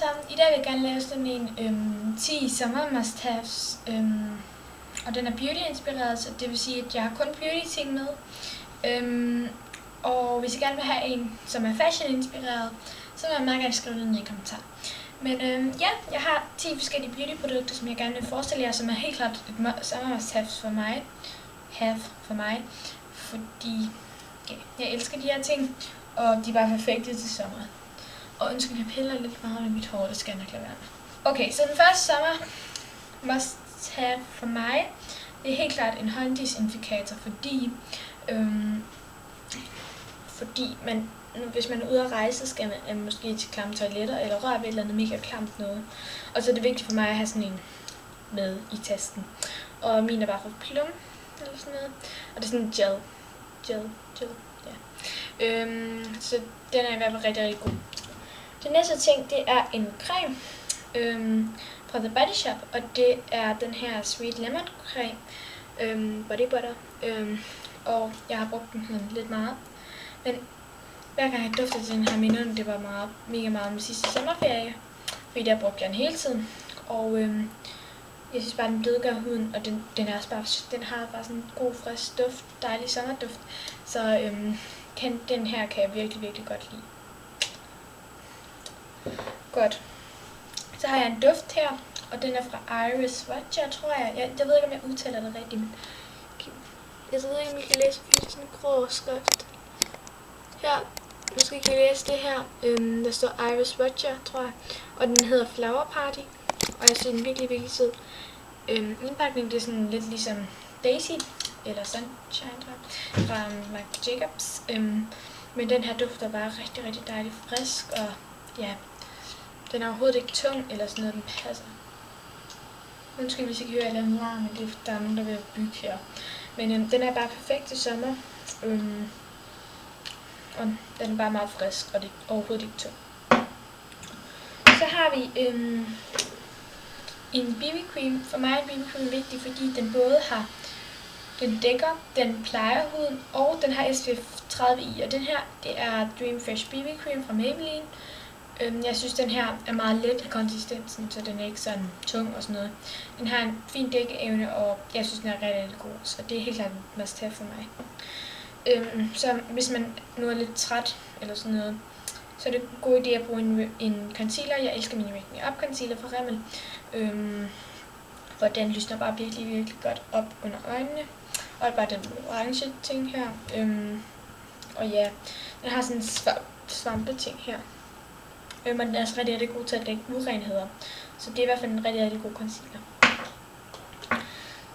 sammen. I dag vil jeg gerne lave sådan en 10 summer must-haves, og den er beauty-inspireret, så det vil sige, at jeg har kun beauty-ting med. Og hvis I gerne vil have en, som er fashion-inspireret, så vil jeg meget gerne skrive det ned i kommentar. Men ja, jeg har 10 forskellige beauty-produkter, som jeg gerne vil forestille jer, som er helt klart et summer must-haves for mig. Fordi jeg elsker de her ting, og de er bare perfekte til sommer. Og undskyld, jeg piller lidt meget med mit hår, det skal jeg nok lade være med. Okay, så den første sommer must have for mig, det er helt klart en hånddesinfikator, fordi man, hvis man er ude at rejse, skal man måske til klamme toiletter, eller røre ved et eller andet mega klamt noget. Og så er det vigtigt for mig at have sådan en med i tasken. Og min er bare fra Plum, eller sådan noget. Og det er sådan en gel, ja. Så den er i hvert fald rigtig, rigtig god. Den næste ting, det er en creme fra The Body Shop, og det er den her Sweet Lemon creme, body butter, og jeg har brugt den lidt meget. Men hver gang jeg duftede til den her minderne, det var mega meget om sidste sommerferie, fordi der brugte jeg den hele tiden. Og jeg synes bare, den blødgør huden, og den har bare sådan en god, frisk duft, dejlig sommerduft. Så den her kan jeg virkelig, virkelig godt lide. Godt. Så har jeg en duft her, og den er fra Iris Watcher, tror jeg. Jeg ved ikke, om jeg udtaler det rigtigt, men jeg ved ikke, om I kan læse sådan en grå skrift. Her, måske kan I læse det her. Der står Iris Watcher, tror jeg, og den hedder Flower Party, og jeg synes den virkelig, virkelig sød. Indpakningen, det er sådan lidt ligesom Daisy, eller Sunshine, tror jeg, fra Marc Jacobs. Men den her dufter bare rigtig, rigtig dejligt frisk, og ja, den er overhovedet ikke tung, eller sådan noget, den passer. Undskyld, hvis I kan høre, at jeg laver larm, men der er nogen, der vil bygge her. Men den er bare perfekt til sommer, og den er bare meget frisk, og det er overhovedet ikke tung. Så har vi en BB cream. For mig er BB cream vigtig, fordi den både har, den dækker, den plejer huden, og den har SPF 30 i. Og den her, det er Dream Fresh BB cream fra Maybelline. Jeg synes, den her er meget let af konsistensen, så den er ikke sådan tung og sådan noget. Den har en fin dækkeevne, og jeg synes, den er rigtig, rigtig god. Så det er helt klart en must have for mig. Så hvis man nu er lidt træt eller sådan noget, så er det en god idé at bruge en concealer. Jeg elsker min Make Me Up concealer fra Rimmel. For den lysner bare virkelig, virkelig godt op under øjnene. Og bare den orange ting her. Og ja, den har sådan en svampe ting her. Men den er også rigtig, rigtig god til at dække urenheder. Så det er i hvert fald en rigtig, rigtig god concealer.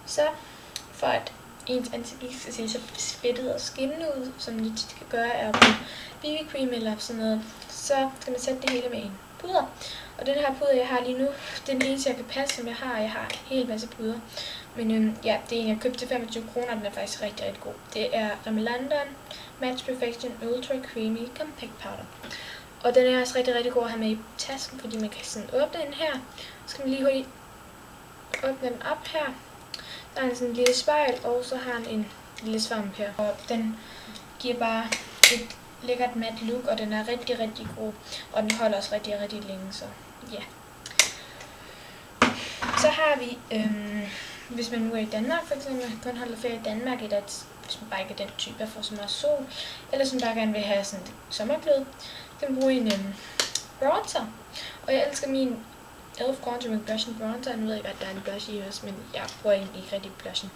Så for at ens ansigt ikke skal se så spættet og skinnende ud, som det tit kan gøre, er at bruge BB cream eller sådan noget, så skal man sætte det hele med en puder. Og den her puder, jeg har lige nu, det er den eneste, jeg kan passe, som jeg har. Jeg har en hel masse puder. Men ja, det er en, jeg købte til 25 kroner, den er faktisk rigtig, rigtig god. Det er Rimmel London Match Perfection Ultra Creamy Compact Powder. Og den er også rigtig, rigtig god at have med i tasken, fordi man kan sådan åbne den her. Så kan man lige hurtigt åbne den op her. Der er sådan en lille spejl, og så har den en lille svamp her. Og den giver bare et lækkert mat look, og den er rigtig, rigtig god. Og den holder også rigtig, rigtig længe, så ja. Så har vi, hvis man nu er i Danmark for eksempel, kun holder ferie i Danmark, eller hvis man bare ikke er den type, der får så meget sol, eller som bare gerne vil have sådan et sommerglød, så kan man bruge en bronzer. Og jeg elsker min Elf Conjuring Blush and Bronzer. Nu ved jeg godt, der er en blush i også, men jeg bruger egentlig ikke rigtig blushen.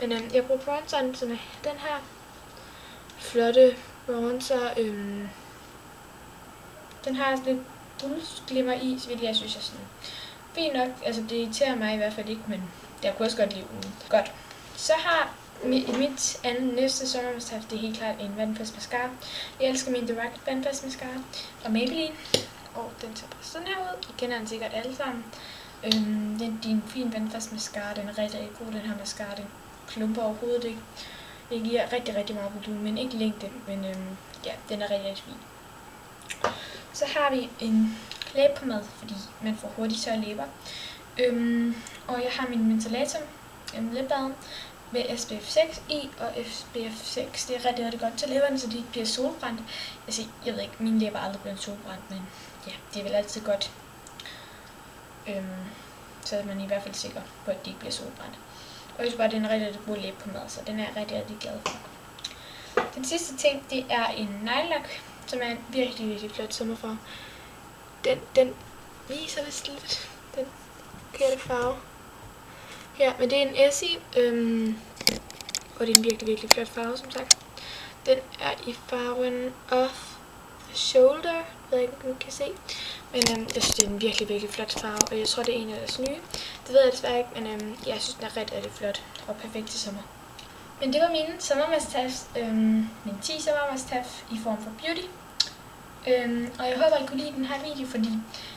Men jeg bruger bronzeren, som er den her flotte bronzer. Den har lidt guldglimmer i, så vidt jeg synes, jeg sådan fint nok. Altså det irriterer mig i hvert fald ikke, men jeg kunne også godt lide den. Godt. Så har mit næste sommermust-have, det er helt klart en vandfast mascara. Jeg elsker min Direct vandfast mascara fra Maybelline. Og den ser bare sådan her ud. I kender den sikkert alle sammen. Det er en fin vandfast mascara. Den er rigtig, rigtig god, den her mascara. Den klumper overhovedet ikke. Det giver rigtig, rigtig meget volumen, men ikke længde. Men ja, den er rigtig, rigtig fin. Så har vi en læbepomade, fordi man får hurtigt tørre læber. Og jeg har min Mentholatum Lip Balm med SPF 6 i, og SPF 6, det er rigtig, rigtig godt til læberne, så de ikke bliver solbrændt. Altså, jeg ved ikke, mine læber er aldrig blevet solbrændt, men ja, det er vel altid godt så er man i hvert fald sikker på, at de ikke bliver solbrændt. Og jeg synes bare, det er en rigtig god læbepomade, så den er jeg rigtig glad for. Den sidste ting, det er en neglelak, som er en virkelig flot sommerfarve. Den viser vist lidt den forkerte farve. Ja, men det er en Essie, og det er en virkelig flot farve, som sagt. Den er i farven Off Shoulder, jeg ved ikke, om du kan se. Men jeg synes, det er en virkelig flot farve, og jeg tror, det er en af deres nye. Det ved jeg desværre ikke, men jeg synes, den er rigtig flot og perfekt til sommer. Men det var mine sommermust-haves, mine 10 sommermust-have i form for beauty. Og jeg håber, I kunne lide den her video, fordi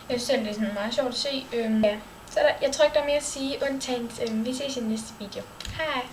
jeg synes selv, det er sådan meget sjovt at se. Ja. Så jeg tror ikke, der er mere at sige, undtagen vi ses i den næste video. Hej!